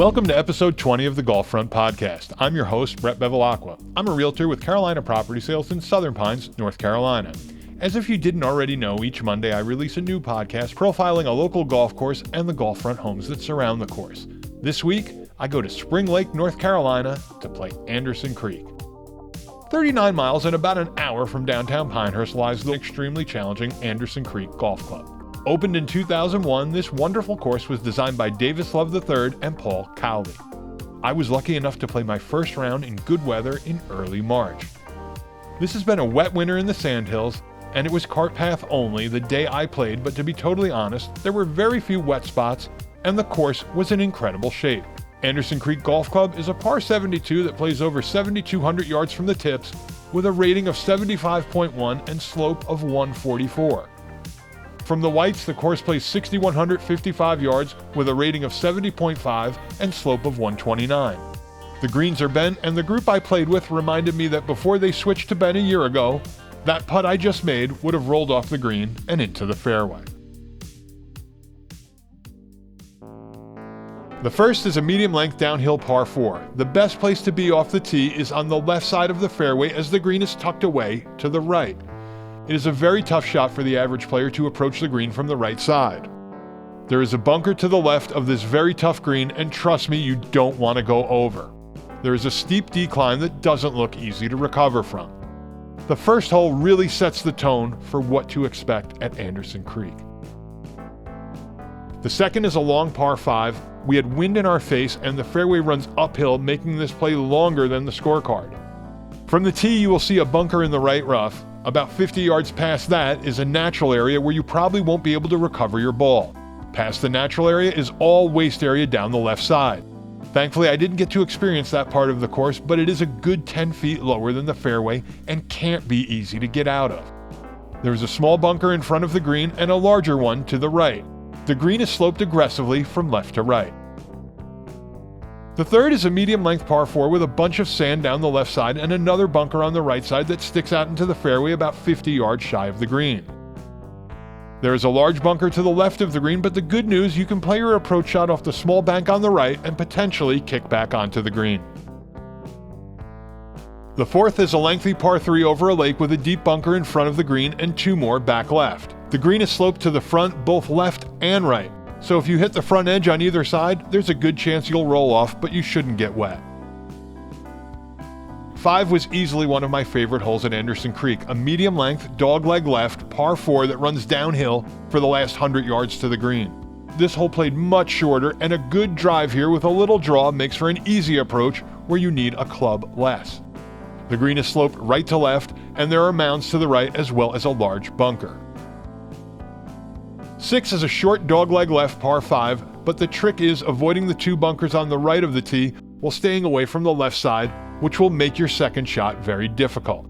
Welcome to episode 20 of the Golf Front Podcast. I'm your host, Brett Bevilacqua. I'm a realtor with Carolina Property Sales in Southern Pines, North Carolina. As if you didn't already know, each Monday I release a new podcast profiling a local golf course and the Golf Front homes that surround the course. This week, I go to Spring Lake, North Carolina to play Anderson Creek. 39 miles and about an hour from downtown Pinehurst lies the extremely challenging Anderson Creek Golf Club. Opened in 2001, this wonderful course was designed by Davis Love III and Paul Cowley. I was lucky enough to play my first round in good weather in early March. This has been a wet winter in the Sandhills, and it was cart path only the day I played, but to be totally honest, there were very few wet spots, and the course was in incredible shape. Anderson Creek Golf Club is a par 72 that plays over 7,200 yards from the tips with a rating of 75.1 and slope of 144. From the whites, the course plays 6,155 yards with a rating of 70.5 and slope of 129. The greens are bent, and the group I played with reminded me that before they switched to bent a year ago, that putt I just made would have rolled off the green and into the fairway. The first is a medium-length downhill par 4. The best place to be off the tee is on the left side of the fairway as the green is tucked away to the right. It is a very tough shot for the average player to approach the green from the right side. There is a bunker to the left of this very tough green, and trust me, you don't want to go over. There is a steep decline that doesn't look easy to recover from. The first hole really sets the tone for what to expect at Anderson Creek. The second is a long par 5. We had wind in our face and the fairway runs uphill, making this play longer than the scorecard. From the tee, you will see a bunker in the right rough. About 50 yards past that is a natural area where you probably won't be able to recover your ball. Past the natural area is all waste area down the left side. Thankfully, I didn't get to experience that part of the course, but it is a good 10 feet lower than the fairway and can't be easy to get out of. There is a small bunker in front of the green and a larger one to the right. The green is sloped aggressively from left to right. The third is a medium-length par 4 with a bunch of sand down the left side and another bunker on the right side that sticks out into the fairway about 50 yards shy of the green. There is a large bunker to the left of the green, but the good news, you can play your approach shot off the small bank on the right and potentially kick back onto the green. The fourth is a lengthy par 3 over a lake with a deep bunker in front of the green and two more back left. The green is sloped to the front, both left and right. So if you hit the front edge on either side, there's a good chance you'll roll off, but you shouldn't get wet. 5 was easily one of my favorite holes at Anderson Creek, a medium-length, dogleg left, par 4 that runs downhill for the last 100 yards to the green. This hole played much shorter, and a good drive here with a little draw makes for an easy approach where you need a club less. The green is sloped right to left, and there are mounds to the right as well as a large bunker. 6 is a short dogleg left par 5, but the trick is avoiding the two bunkers on the right of the tee while staying away from the left side, which will make your second shot very difficult.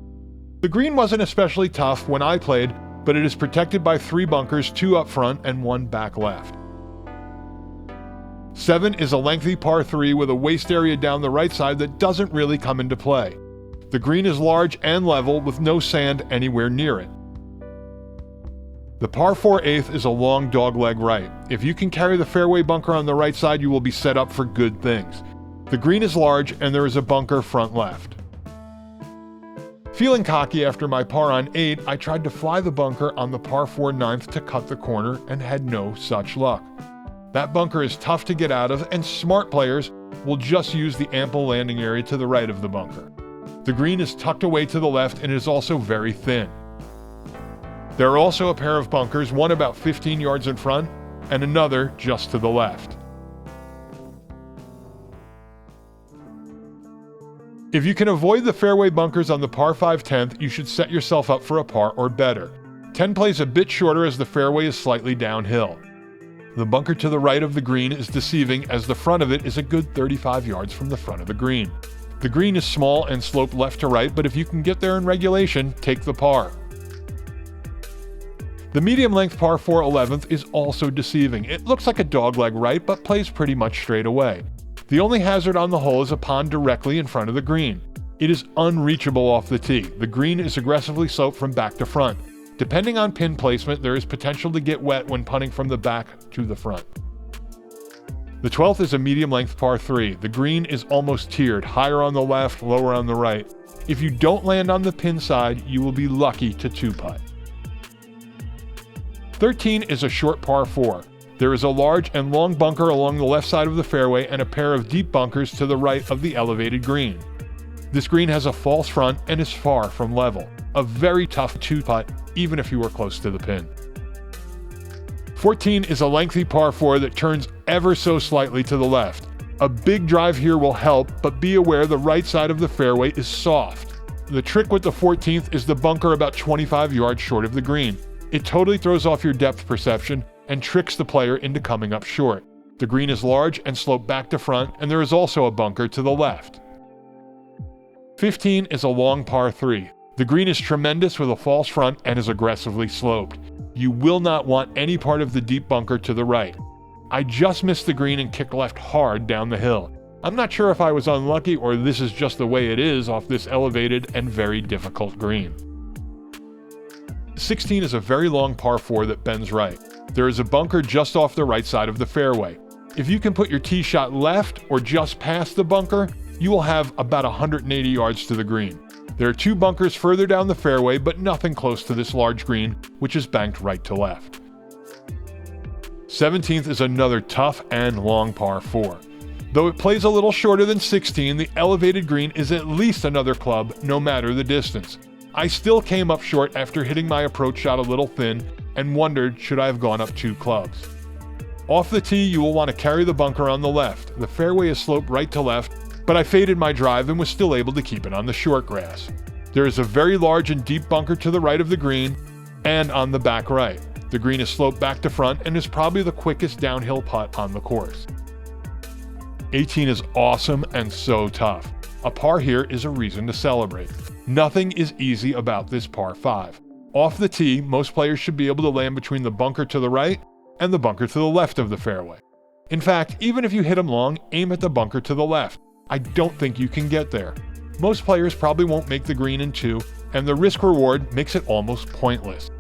The green wasn't especially tough when I played, but it is protected by 3 bunkers, 2 up front and 1 back left. 7 is a lengthy par 3 with a waste area down the right side that doesn't really come into play. The green is large and level with no sand anywhere near it. The par 4 8th is a long dogleg right. If you can carry the fairway bunker on the right side, you will be set up for good things. The green is large and there is a bunker front left. Feeling cocky after my par on 8, I tried to fly the bunker on the par 4 9th to cut the corner and had no such luck. That bunker is tough to get out of, and smart players will just use the ample landing area to the right of the bunker. The green is tucked away to the left and is also very thin. There are also a pair of bunkers, one about 15 yards in front and another just to the left. If you can avoid the fairway bunkers on the par 5 10th, you should set yourself up for a par or better. 10 plays a bit shorter as the fairway is slightly downhill. The bunker to the right of the green is deceiving as the front of it is a good 35 yards from the front of the green. The green is small and sloped left to right, but if you can get there in regulation, take the par. The medium-length par 4 11th is also deceiving. It looks like a dogleg right, but plays pretty much straight away. The only hazard on the hole is a pond directly in front of the green. It is unreachable off the tee. The green is aggressively sloped from back to front. Depending on pin placement, there is potential to get wet when putting from the back to the front. The 12th is a medium-length par 3. The green is almost tiered, higher on the left, lower on the right. If you don't land on the pin side, you will be lucky to 2-putt. 13 is a short par 4. There is a large and long bunker along the left side of the fairway and a pair of deep bunkers to the right of the elevated green. This green has a false front and is far from level. A very tough 2-putt, even if you are close to the pin. 14 is a lengthy par 4 that turns ever so slightly to the left. A big drive here will help, but be aware the right side of the fairway is soft. The trick with the 14th is the bunker about 25 yards short of the green. It totally throws off your depth perception and tricks the player into coming up short. The green is large and sloped back to front, and there is also a bunker to the left. 15 is a long par 3. The green is tremendous with a false front and is aggressively sloped. You will not want any part of the deep bunker to the right. I just missed the green and kicked left hard down the hill. I'm not sure if I was unlucky or this is just the way it is off this elevated and very difficult green. 16 is a very long par 4 that bends right. There is a bunker just off the right side of the fairway. If you can put your tee shot left or just past the bunker, you will have about 180 yards to the green. There are 2 bunkers further down the fairway, but nothing close to this large green, which is banked right to left. 17th is another tough and long par 4. Though it plays a little shorter than 16, the elevated green is at least another club, no matter the distance. I still came up short after hitting my approach shot a little thin and wondered should I have gone up 2 clubs. Off the tee, you will want to carry the bunker on the left. The fairway is sloped right to left, but I faded my drive and was still able to keep it on the short grass. There is a very large and deep bunker to the right of the green and on the back right. The green is sloped back to front and is probably the quickest downhill putt on the course. 18 is awesome and so tough. A par here is a reason to celebrate. Nothing is easy about this par 5. Off the tee, most players should be able to land between the bunker to the right and the bunker to the left of the fairway. In fact, even if you hit them long, aim at the bunker to the left. I don't think you can get there. Most players probably won't make the green in 2, and the risk-reward makes it almost pointless.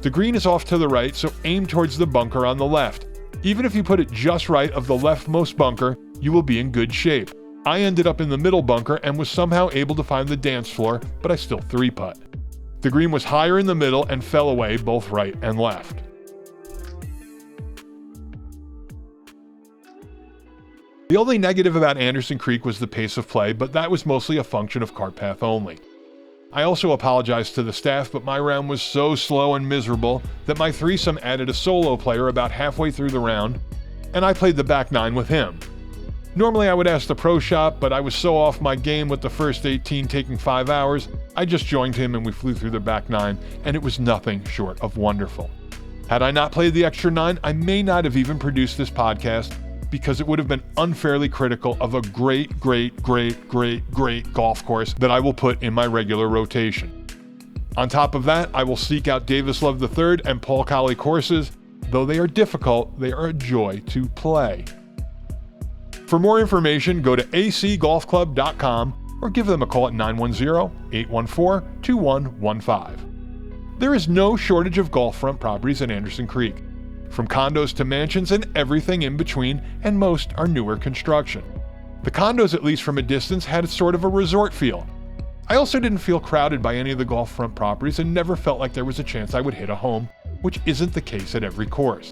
The green is off to the right, so aim towards the bunker on the left. Even if you put it just right of the leftmost bunker, you will be in good shape. I ended up in the middle bunker and was somehow able to find the dance floor, but I still 3-putt. The green was higher in the middle and fell away both right and left. The only negative about Anderson Creek was the pace of play, but that was mostly a function of cart path only. I also apologized to the staff, but my round was so slow and miserable that my threesome added a solo player about halfway through the round, and I played the back 9 with him. Normally I would ask the pro shop, but I was so off my game with the first 18 taking 5 hours, I just joined him and we flew through the back 9, and it was nothing short of wonderful. Had I not played the extra 9, I may not have even produced this podcast, because it would have been unfairly critical of a great golf course that I will put in my regular rotation. On top of that, I will seek out Davis Love III and Paul Colley courses. Though they are difficult, they are a joy to play. For more information, go to acgolfclub.com or give them a call at 910-814-2115. There is no shortage of golf front properties in Anderson Creek. From condos to mansions and everything in between, and most are newer construction. The condos, at least from a distance, had sort of a resort feel. I also didn't feel crowded by any of the golf front properties and never felt like there was a chance I would hit a home, which isn't the case at every course.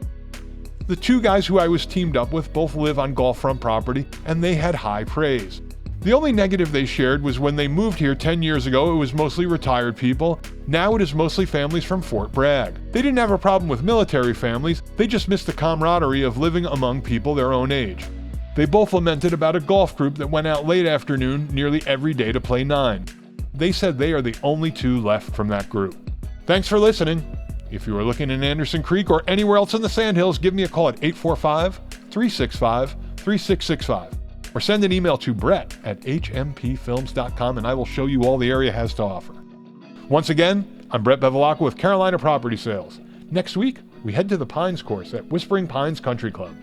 The 2 guys who I was teamed up with both live on golf front property, and they had high praise. The only negative they shared was when they moved here 10 years ago, it was mostly retired people. Now it is mostly families from Fort Bragg. They didn't have a problem with military families, they just missed the camaraderie of living among people their own age. They both lamented about a golf group that went out late afternoon nearly every day to play 9. They said they are the only 2 left from that group. Thanks for listening. If you are looking in Anderson Creek or anywhere else in the Sandhills, give me a call at 845-365-3665. Or send an email to brett@hmpfilms.com and I will show you all the area has to offer. Once again, I'm Brett Bevilacqua with Carolina Property Sales. Next week, we head to the Pines course at Whispering Pines Country Club.